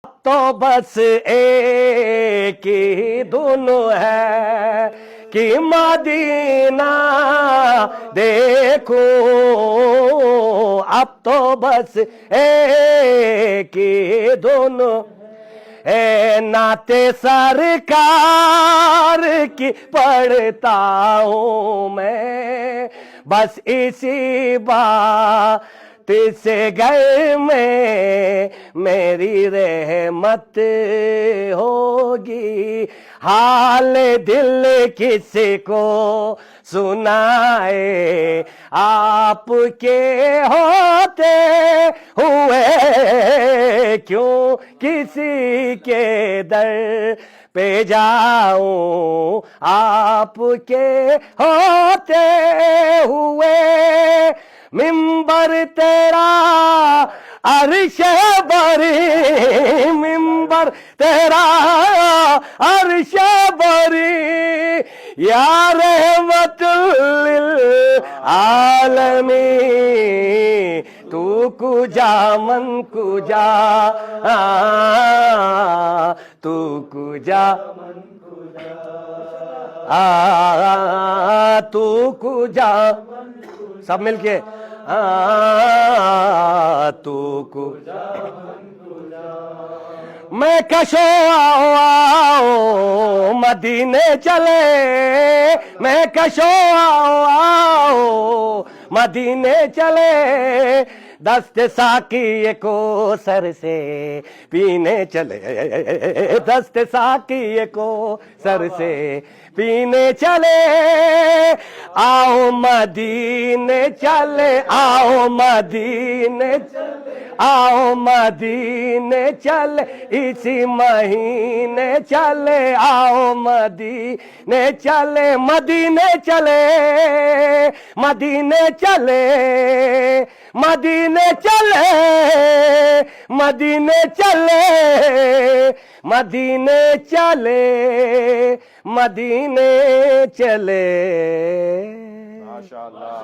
तो बस एक ही धुन है कि मदीना देखो, अब तो बस एक ही धुन है, नाते सरकार की पढ़ता हूँ मैं, बस इसी बात से घर में मेरी रहमत होगी। हाल दिल किसी को सुनाए, आपके होते हुए क्यों किसी के दर पे जाऊं, आपके होते हुए मिंबर तेरा अर्श बरी, मिंबर तेरा अर्श बरी, या रहमतुल लिल आलमी, तू कुजा मन कुजा, तू कुजा तू कुजा, सब मिलके तू कुजा, मैं कशो आओ मदीने चले, मैं कशो आओ मदीने चले, दस्त साकी को सर से पीने चले, दस्त साकी को सर से पीने चले, आओ मदीने चले, आओ मदीने चले, आओ मदीने चले, इसी महीने चले, आओ मदीने चले, मदीने चले, मदीने चले, मदीने चले, मदीने चले, मदीने चले, मदीने चले। माशाअल्लाह।